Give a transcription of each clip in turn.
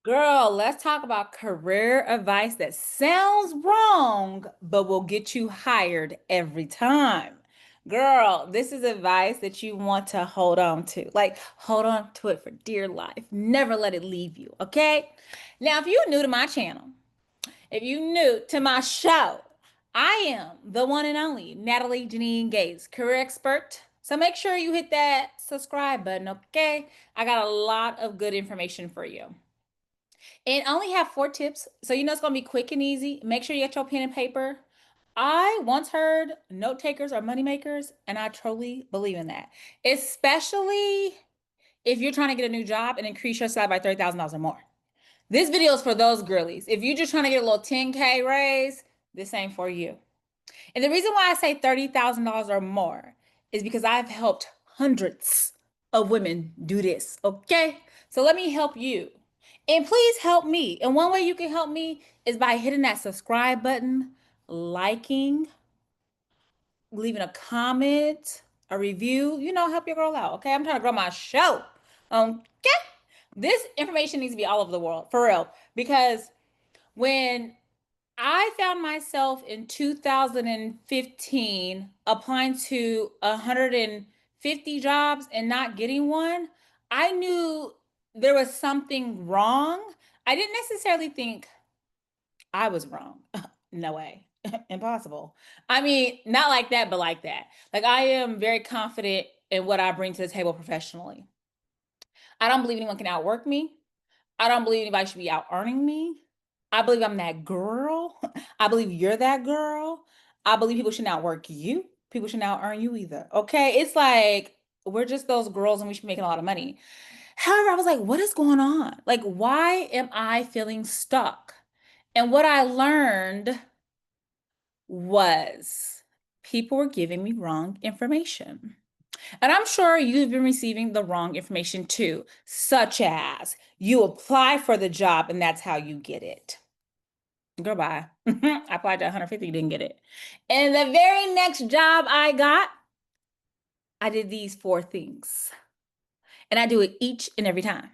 Girl, let's talk about career advice that sounds wrong, but will get you hired every time. Girl, this is advice that you want to hold on to. Like, hold on to it for dear life. Never let it leave you, okay? Now, if you're new to my channel, if you're new to my show, I am the one and only Natalie Janine Gates, career expert. So make sure you hit that subscribe button, okay? I got a lot of good information for you. And I only have 4 tips, so you know it's gonna be quick and easy. Make sure you get your pen and paper. I once heard note takers are money makers, and I totally believe in that. Especially if you're trying to get a new job and increase your salary by $30,000 or more. This video is for those girlies. If you're just trying to get a little 10K raise, this ain't for you. And the reason why I say $30,000 or more is because I've helped hundreds of women do this, okay? So let me help you. And please help me. And one way you can help me is by hitting that subscribe button, liking, leaving a comment, a review, help your girl out, okay? I'm trying to grow my show. Okay? This information needs to be all over the world, for real. Because when I found myself in 2015 applying to 150 jobs and not getting one. I knew there was something wrong. I didn't necessarily think I was wrong. No way. Impossible. I mean, not like that, but like that. Like, I am very confident in what I bring to the table professionally. I don't believe anyone can outwork me. I don't believe anybody should be out earning me. I believe I'm that girl. I believe you're that girl. I believe people should not work you. People should not earn you either. Okay. It's like we're just those girls and we should be making a lot of money. However, I was like, what is going on? Like, why am I feeling stuck? And what I learned was people were giving me wrong information. And I'm sure you've been receiving the wrong information too, such as you apply for the job and that's how you get it. Goodbye. I applied to 150, didn't get it. And the very next job I got, I did these 4 things. And I do it each and every time.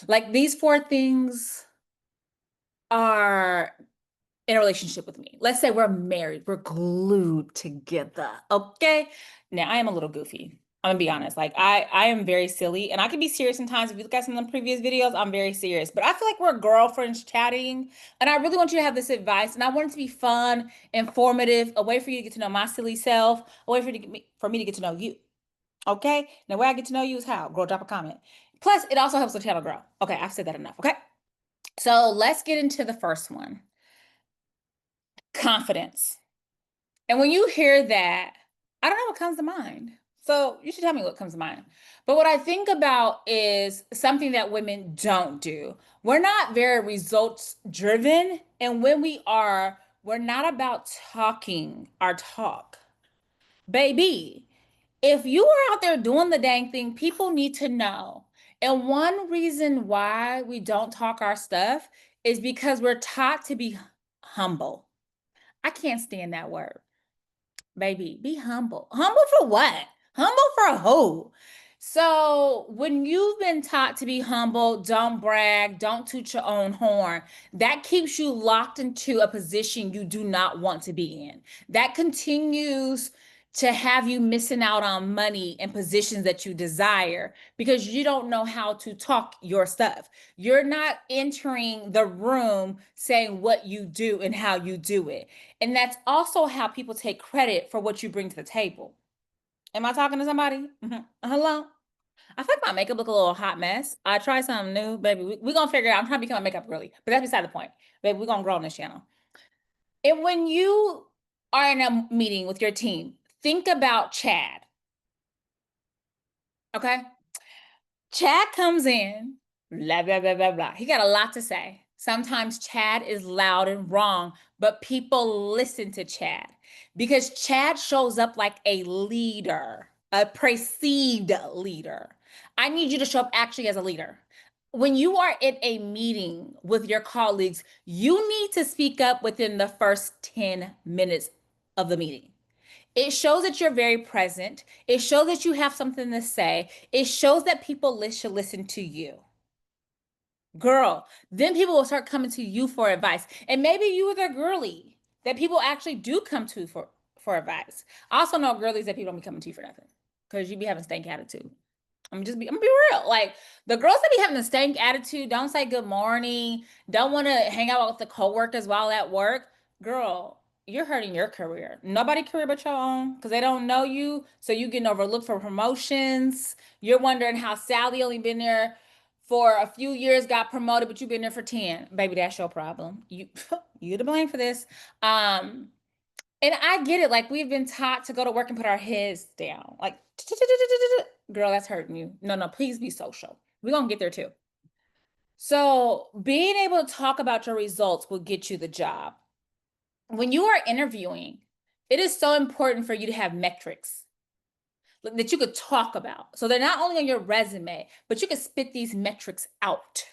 Like, these 4 things are in a relationship with me. Let's say we're married, we're glued together. Okay. Now I am a little goofy. I'm gonna be honest. Like, I am very silly and I can be serious sometimes. If you look at some of the previous videos, I'm very serious. But I feel like we're girlfriends chatting. And I really want you to have this advice. And I want it to be fun, informative, a way for you to get to know my silly self, a way for me to get to know you. Okay. Now, where I get to know you is how? Girl, drop a comment. Plus, it also helps the channel grow. Okay, I've said that enough. Okay. So let's get into the first one. Confidence. And when you hear that, I don't know what comes to mind. So you should tell me what comes to mind. But what I think about is something that women don't do. We're not very results driven. And when we are, we're not about talking our talk. Baby, if you are out there doing the dang thing, people need to know. And one reason why we don't talk our stuff is because we're taught to be humble. I can't stand that word. Baby, be humble. Humble for what? Humble for who? So when you've been taught to be humble, don't brag, don't toot your own horn, that keeps you locked into a position you do not want to be in. That continues to have you missing out on money and positions that you desire because you don't know how to talk your stuff. You're not entering the room saying what you do and how you do it. And that's also how people take credit for what you bring to the table. Am I talking to somebody? Hello? I feel like my makeup look a little hot mess. I tried something new, baby. We're gonna figure it out. I'm trying to become a makeup girly, but that's beside the point. Baby, we're gonna grow on this channel. And when you are in a meeting with your team, think about Chad. Okay? Chad comes in, blah, blah, blah, blah, blah. He got a lot to say. Sometimes Chad is loud and wrong, but people listen to Chad because Chad shows up like a leader, a perceived leader. I need you to show up actually as a leader. When you are in a meeting with your colleagues, you need to speak up within the first 10 minutes of the meeting. It shows that you're very present. It shows that you have something to say. It shows that people should listen to you. Girl, then people will start coming to you for advice. And maybe you are the girly that people actually do come to for advice. I also know girlies that people don't be coming to you for nothing because you be having stank attitude. I'm gonna be real. Like the girls that be having a stank attitude, don't say good morning, don't want to hang out with the coworkers while at work. Girl, you're hurting your career. Nobody career but your own because they don't know you. So you getting overlooked for promotions. You're wondering how Sally only been there for a few years, got promoted, but you've been there for 10. Baby, that's your problem. You to blame for this. And I get it. Like we've been taught to go to work and put our heads down. Like, girl, that's hurting you. No, no, please be social. We're gonna get there too. So being able to talk about your results will get you the job. When you are interviewing, it is so important for you to have metrics that you could talk about. So they're not only on your resume, but you can spit these metrics out.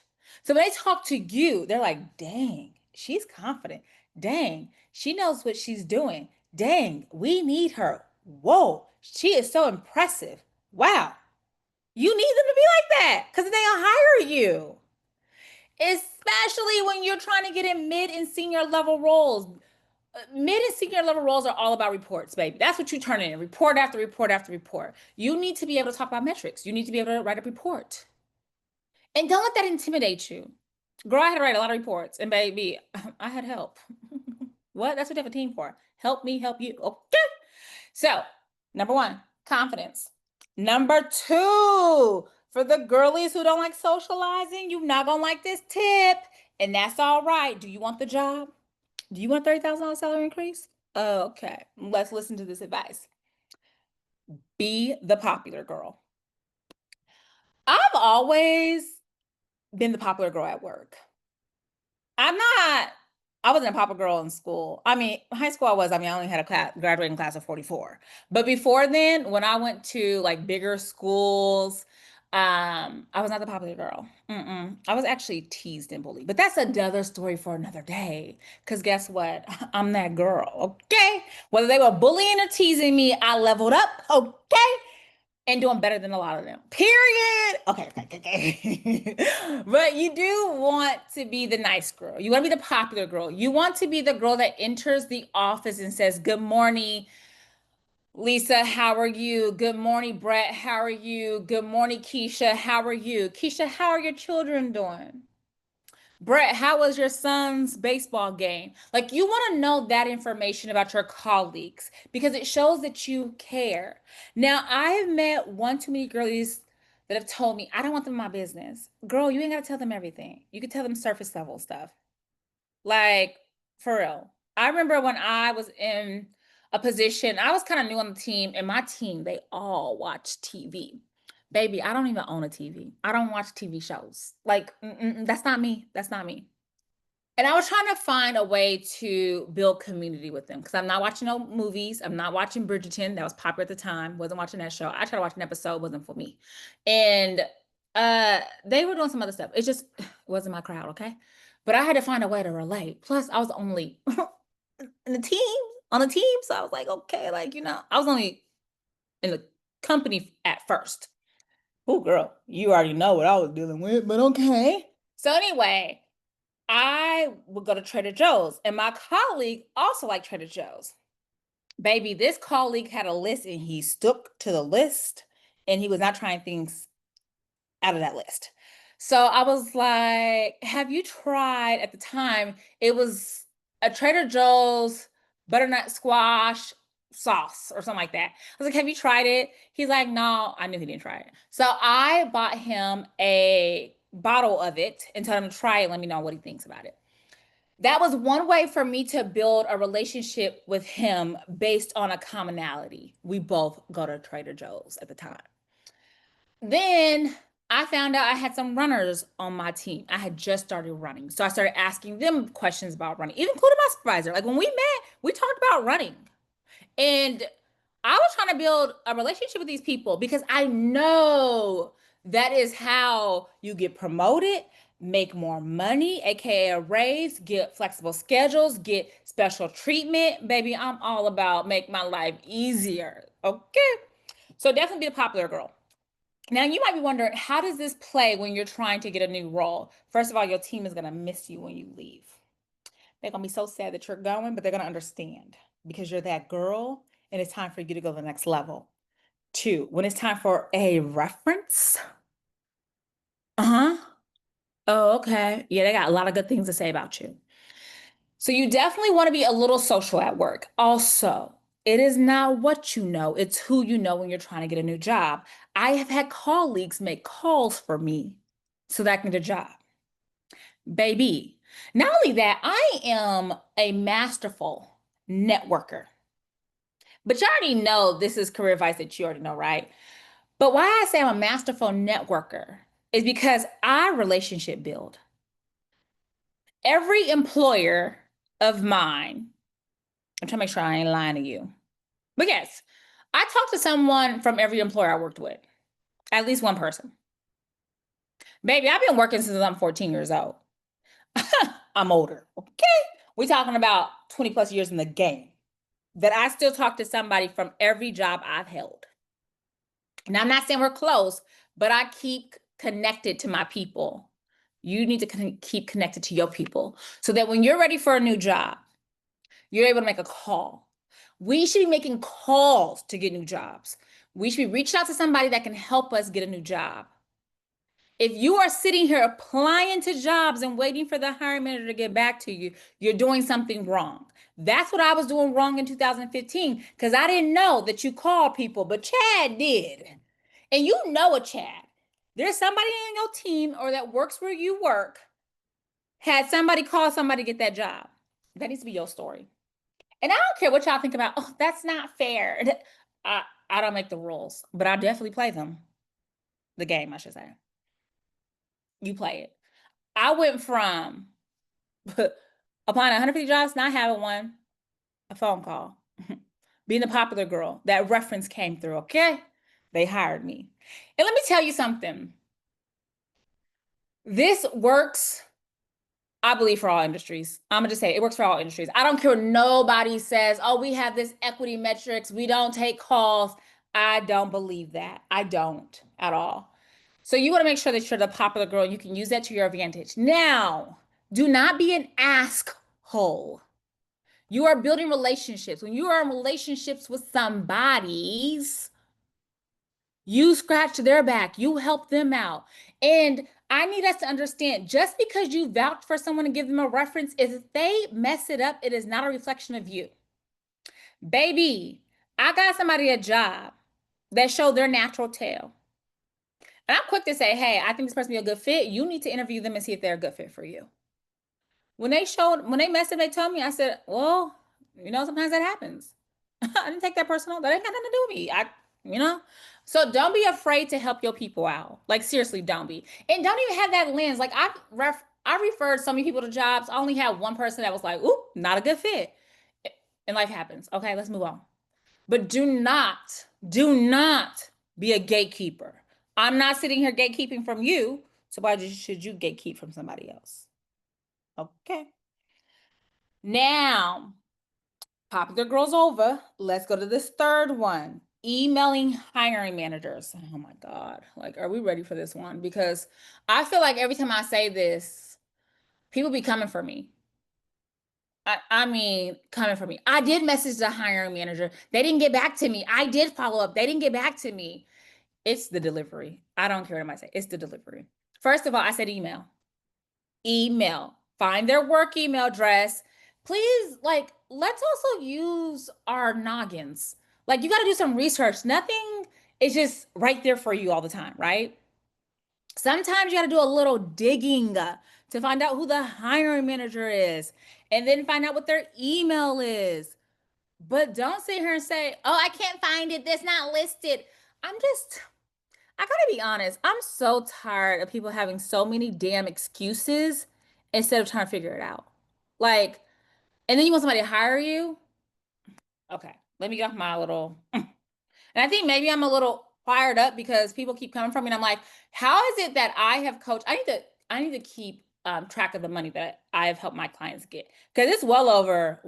So when they talk to you, they're like, dang, she's confident. Dang, she knows what she's doing. Dang, we need her. Whoa, she is so impressive. Wow. You need them to be like that because they'll hire you. Especially when you're trying to get in mid and senior level roles. Mid and senior level roles are all about reports, baby. That's what you turn in, report after report after report. You need to be able to talk about metrics. You need to be able to write a report. And don't let that intimidate you. Girl, I had to write a lot of reports, and baby, I had help. What? That's what they have a team for. Help me, help you. Okay. So, number one, confidence. Number two, for the girlies who don't like socializing, you're not gonna like this tip, and that's all right. Do you want the job? Do you want $30,000 salary increase? Okay, let's listen to this advice. Be the popular girl. I've always been the popular girl at work. I'm not, I wasn't a popular girl in school. I mean, high school I only had a graduating class of 44. But before then, when I went to like bigger schools, I was not the popular girl. I was actually teased and bullied. But that's another story for another day. Because guess what? I'm that girl, okay? Whether they were bullying or teasing me, I leveled up, okay? And doing better than a lot of them. Period. Okay. But you do want to be the nice girl. You want to be the popular girl. You want to be the girl that enters the office and says, good morning, Lisa, how are you? Good morning, Brett. How are you? Good morning, Keisha. How are you? Keisha, how are your children doing? Brett, how was your son's baseball game? Like, you want to know that information about your colleagues because it shows that you care. Now, I have met one too many girlies that have told me, I don't want them in my business. Girl, you ain't got to tell them everything. You can tell them surface level stuff. Like, for real. I remember when I was in a position, I was kind of new on the team, and my team, they all watch TV. Baby, I don't even own a TV. I don't watch TV shows. Like, that's not me. That's not me. And I was trying to find a way to build community with them because I'm not watching no movies. I'm not watching Bridgerton. That was popular at the time. Wasn't watching that show. I tried to watch an episode. Wasn't for me. And they were doing some other stuff. It just wasn't my crowd, okay? But I had to find a way to relate. Plus, I was only in the team, on the team. So I was like, okay, like, I was only in the company at first. Oh, girl, you already know what I was dealing with, but okay. So anyway, I would go to Trader Joe's, and my colleague also liked Trader Joe's. Baby, this colleague had a list, and he stuck to the list, and he was not trying things out of that list. So I was like, have you tried, at the time, it was a Trader Joe's butternut squash sauce or something like that. I was like, have you tried it? He's like, no, I knew he didn't try it. So I bought him a bottle of it and told him to try it. Let me know what he thinks about it. That was one way for me to build a relationship with him based on a commonality. We both go to Trader Joe's at the time. Then I found out I had some runners on my team. I had just started running. So I started asking them questions about running, even including my supervisor. Like when we met, we talked about running. And I was trying to build a relationship with these people because I know that is how you get promoted, make more money, aka a raise, get flexible schedules, get special treatment. Baby, I'm all about make my life easier. Okay. So definitely be a popular girl. Now, you might be wondering, how does this play when you're trying to get a new role? First of all, your team is going to miss you when you leave. They're going to be so sad that you're going, but they're going to understand because you're that girl and it's time for you to go to the next level. Two, when it's time for a reference, uh-huh. Oh, okay. Yeah, they got a lot of good things to say about you. So you definitely want to be a little social at work. Also, it is not what you know, it's who you know when you're trying to get a new job. I have had colleagues make calls for me so that I can get a job. Baby, not only that, I am a masterful networker. But you already know this is career advice that you already know, right? But why I say I'm a masterful networker is because I relationship build. Every employer of mine, I'm trying to make sure I ain't lying to you. But yes, I talked to someone from every employer I worked with, at least one person. Baby, I've been working since I'm 14 years old. I'm older, okay? We're talking about 20 plus years in the game that I still talk to somebody from every job I've held. Now, I'm not saying we're close, but I keep connected to my people. You need to keep connected to your people so that when you're ready for a new job, you're able to make a call. We should be making calls to get new jobs. We should be reaching out to somebody that can help us get a new job. If you are sitting here applying to jobs and waiting for the hiring manager to get back to you, you're doing something wrong. That's what I was doing wrong in 2015 because I didn't know that you call people, but Chad did. And you know a Chad. There's somebody in your team or that works where you work, had somebody call somebody to get that job. That needs to be your story. And I don't care what y'all think about, oh, that's not fair. I don't make the rules, but I definitely play them. The game, I should say. You play it. I went from applying 150 jobs, not having one, a phone call, being a popular girl. That reference came through, okay? They hired me. And let me tell you something. This works, I believe, for all industries. I'm gonna just say it works for all industries. I don't care what nobody says. Oh, we have this equity metrics. We don't take calls. I don't believe that. I don't at all. So you want to make sure that you're the popular girl. You can use that to your advantage. Now, do not be an ask hole. You are building relationships. When you are in relationships with somebody's, you scratch their back, you help them out. And I need us to understand just because you vouch for someone and give them a reference, if they mess it up, it is not a reflection of you. Baby, I got somebody a job that showed their natural tail. And I'm quick to say, hey, I think this person be a good fit. You need to interview them and see if they're a good fit for you. When they messed up, they told me, I said, well, sometimes that happens. I didn't take that personal. That ain't got nothing to do with me. So don't be afraid to help your people out. Like seriously, don't be. And don't even have that lens. Like I referred so many people to jobs. I only had one person that was like, ooh, not a good fit. And life happens. Okay, let's move on. But do not be a gatekeeper. I'm not sitting here gatekeeping from you. So why should you gatekeep from somebody else? Okay. Now, popular girls over. Let's go to this third one. Emailing hiring managers. Oh my God. Like, are we ready for this one? Because I feel like every time I say this, people be coming for me. I mean, coming for me. I did message the hiring manager. They didn't get back to me. I did follow up. They didn't get back to me. It's the delivery. I don't care what I say. It's the delivery. First of all, I said email. Email. Find their work email address. Please, like, let's also use our noggins. Like, you got to do some research. Nothing is just right there for you all the time, right? Sometimes you got to do a little digging to find out who the hiring manager is and then find out what their email is. But don't sit here and say, oh, I can't find it. That's not listed. I gotta be honest, I'm so tired of people having so many damn excuses instead of trying to figure it out. Like, and then you want somebody to hire you? Okay, let me get off my little. And I think maybe I'm a little fired up because people keep coming from me, and I'm like, how is it that I have coached? I need to keep track of the money that I have helped my clients get because it's well over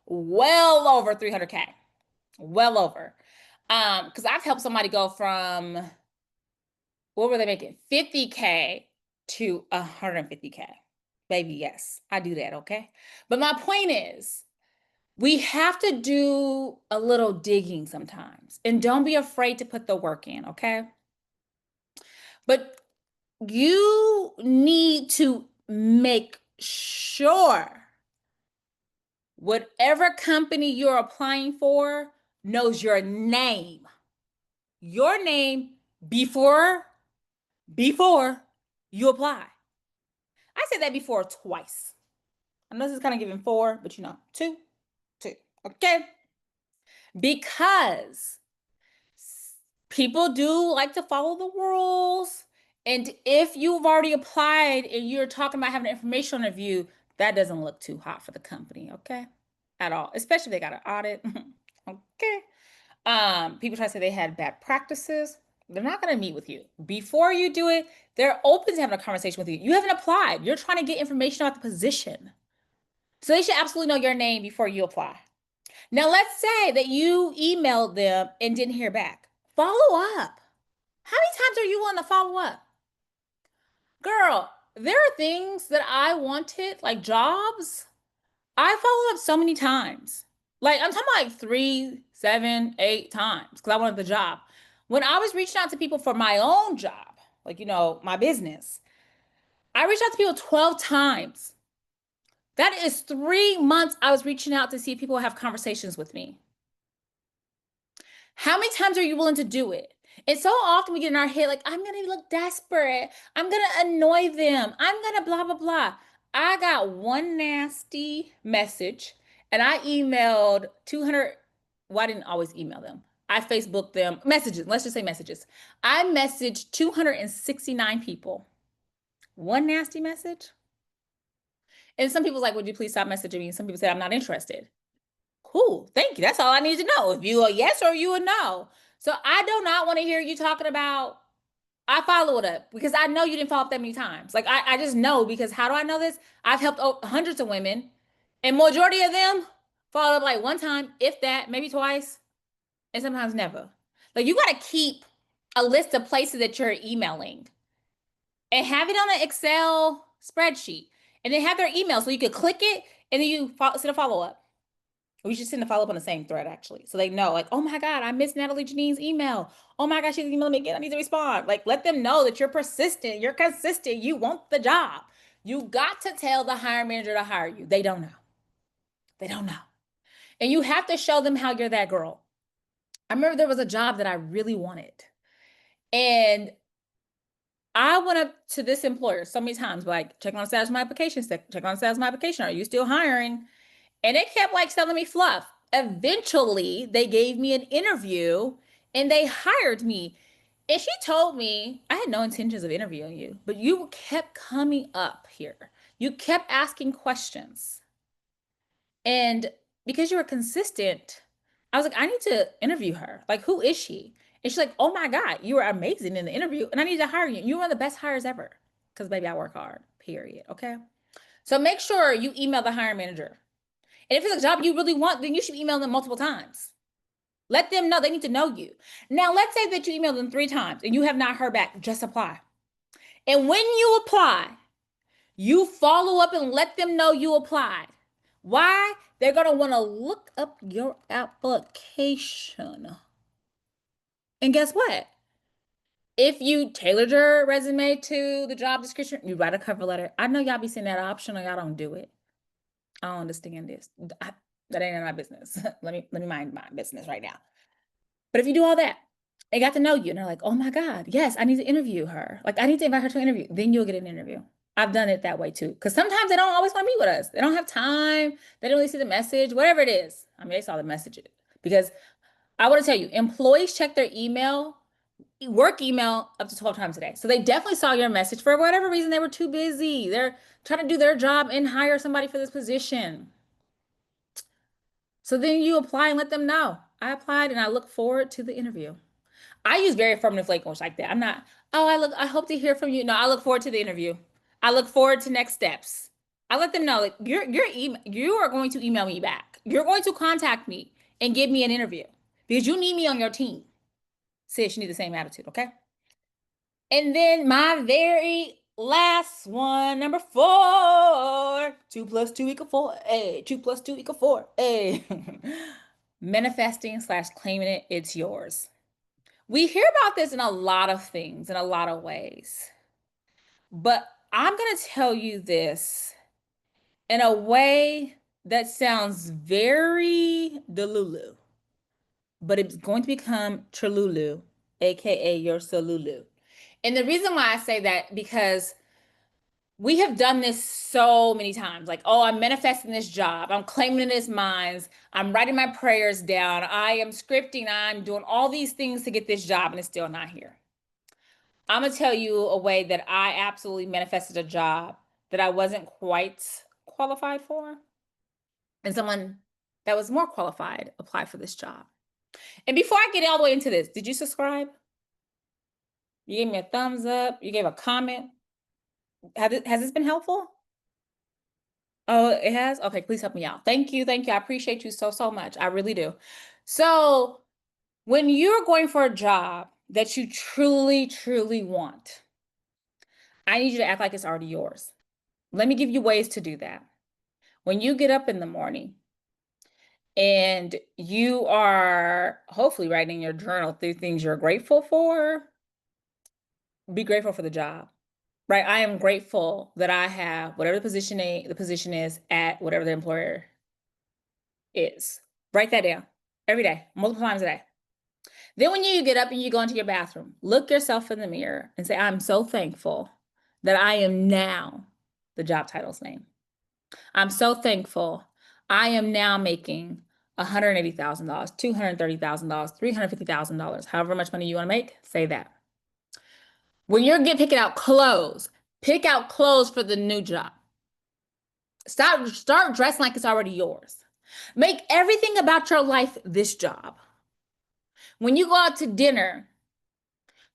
300K, well over. Because I've helped somebody go from, what were they making? 50K to 150K. Baby, yes, I do that, okay? But my point is, we have to do a little digging sometimes. And don't be afraid to put the work in, okay? But you need to make sure whatever company you're applying for knows your name. Your name before you apply. I said that before twice. I know this is kind of giving four, but two. Okay? Because people do like to follow the rules. And if you've already applied and you're talking about having information on review, that doesn't look too hot for the company, okay? At all. Especially if they got an audit. Okay. People try to say they had bad practices. They're not going to meet with you. Before you do it, they're open to having a conversation with you. You haven't applied. You're trying to get information about the position. So they should absolutely know your name before you apply. Now, let's say that you emailed them and didn't hear back. Follow up. How many times are you willing to follow up? Girl, there are things that I wanted, like jobs. I followed up so many times. Like, I'm talking like 3, 7, 8 times because I wanted the job. When I was reaching out to people for my own job, like, my business, I reached out to people 12 times. That is 3 months I was reaching out to see if people have conversations with me. How many times are you willing to do it? And so often we get in our head like, I'm going to look desperate. I'm going to annoy them. I'm going to blah, blah, blah. I got one nasty message and I emailed 200. Well, I didn't always email them. I Facebooked them messages. Let's just say messages. I messaged 269 people. One nasty message. And some people's like, would you please stop messaging me? And some people say, I'm not interested. Cool. Thank you. That's all I need to know. If you a yes or you a no. So I do not want to hear you talking about, I follow it up because I know you didn't follow up that many times. Like I just know because how do I know this? I've helped hundreds of women and majority of them follow up like one time, if that, maybe twice, and sometimes never. Like you got to keep a list of places that you're emailing and have it on an Excel spreadsheet and then have their email so you could click it and then you send a follow up. We should send a follow up on the same thread, actually. So they know, like, oh my God, I missed Natalie Janine's email. Oh my God, she's emailing me again. I need to respond. Like, let them know that you're persistent, you're consistent, you want the job. You got to tell the hiring manager to hire you. They don't know. They don't know. And you have to show them how you're that girl. I remember there was a job that I really wanted. And I went up to this employer so many times, like, check on the status of my application, check on the status of my application. Are you still hiring? And they kept like selling me fluff. Eventually, they gave me an interview and they hired me. And she told me, I had no intentions of interviewing you, but you kept coming up here. You kept asking questions. And because you were consistent, I was like, I need to interview her. Like, who is she? And she's like, oh my God, you were amazing in the interview. And I need to hire you. You're one of the best hires ever. Because, baby, I work hard, period. Okay. So make sure you email the hiring manager. And if it's a job you really want, then you should email them multiple times. Let them know they need to know you. Now, let's say that you email them 3 times and you have not heard back. Just apply. And when you apply, you follow up and let them know you applied. Why? They're going to want to look up your application. And guess what? If you tailored your resume to the job description, you write a cover letter. I know y'all be seeing that option or y'all don't do it. I don't understand this. That ain't in my business. let me mind my business right now. But if you do all that, they got to know you and they're like, oh my God, yes, I need to interview her. Like I need to invite her to an interview. Then you'll get an interview. I've done it that way too. Because sometimes they don't always want to meet with us. They don't have time. They don't really see the message, whatever it is. I mean, they saw the message. Because I want to tell you, employees check their email, work email up to 12 times a day. So they definitely saw your message. For whatever reason, they were too busy. They're trying to do their job and hire somebody for this position. So then you apply and let them know. I applied and I look forward to the interview. I use very affirmative language like that. I'm not, oh, I hope to hear from you. No, I look forward to the interview. I look forward to next steps. I let them know like you are going to email me back. You're going to contact me and give me an interview. because you need me on your team. Sis, you need the same attitude, okay? And then my very last one, number four. 2 plus 2 equal 4. Hey, 2 plus 2 equal 4. Hey. Manifesting slash claiming it, it's yours. We hear about this in a lot of things, in a lot of ways. But I'm going to tell you this in a way that sounds very delulu, but it's going to become Tralulu, aka your Salulu. And the reason why I say that, because we have done this so many times. Like, oh, I'm manifesting this job. I'm claiming it as mine. I'm writing my prayers down. I am scripting. I'm doing all these things to get this job, and it's still not here. I'm going to tell you a way that I absolutely manifested a job that I wasn't quite qualified for, and someone that was more qualified applied for this job. And before I get all the way into this, did you subscribe? You gave me a thumbs up. You gave a comment. Has this been helpful? Oh, it has? Okay, please help me out. Thank you. Thank you. I appreciate you so, so much. I really do. So, when you're going for a job that you truly, truly want, I need you to act like it's already yours. Let me give you ways to do that. When you get up in the morning and you are hopefully writing in your journal 3 things you're grateful for, be grateful for the job. Right? I am grateful that I have whatever the position is at whatever the employer is. Write that down every day, multiple times a day. Then when you get up and you go into your bathroom, look yourself in the mirror and say, I'm so thankful that I am now the job title's name. I'm so thankful I am now making $180,000, $230,000, $350,000, however much money you want to make, say that. When you're picking out clothes, pick out clothes for the new job. Start dressing like it's already yours. Make everything about your life this job. When you go out to dinner,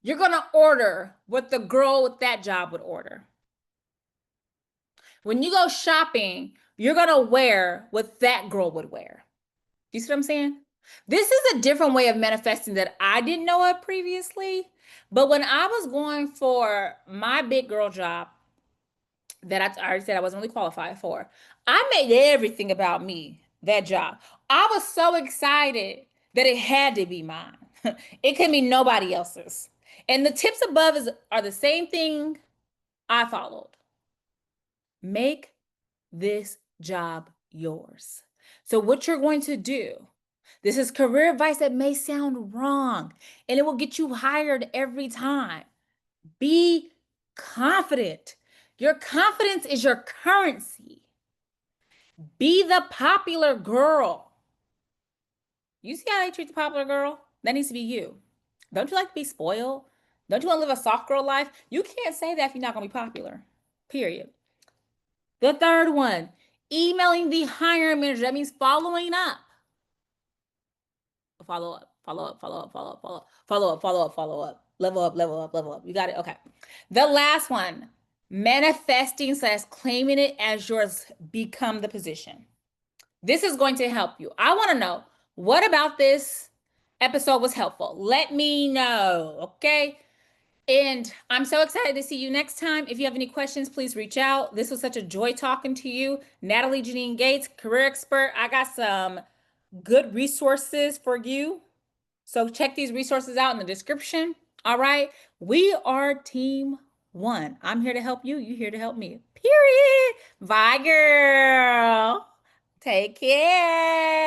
you're going to order what the girl with that job would order. When you go shopping, you're going to wear what that girl would wear. You see what I'm saying? This is a different way of manifesting that I didn't know of previously. But when I was going for my big girl job that I already said I wasn't really qualified for, I made everything about me, that job. I was so excited that it had to be mine. It couldn't be nobody else's. And the tips above are the same thing I followed. Make this job yours. So what you're going to do, this is career advice that may sound wrong, and it will get you hired every time. Be confident. Your confidence is your currency. Be the popular girl. You see how they treat the popular girl? That needs to be you. Don't you like to be spoiled? Don't you want to live a soft girl life? You can't say that if you're not going to be popular. Period. The third one, emailing the hiring manager. That means following up. Follow up, follow up, follow up, follow up, follow up, follow up, follow up, follow up. Level up, level up, level up. You got it? Okay. The last one, manifesting slash claiming it as yours, become the position. This is going to help you. I want to know, what about this episode was helpful? Let me know, okay? And I'm so excited to see you next time. If you have any questions, please reach out. This was such a joy talking to you. Natalie Janine Gates, career expert. I got some good resources for you. So check these resources out in the description. All right. We are team one. I'm here to help you. You're here to help me. Period. Bye, girl. Take care.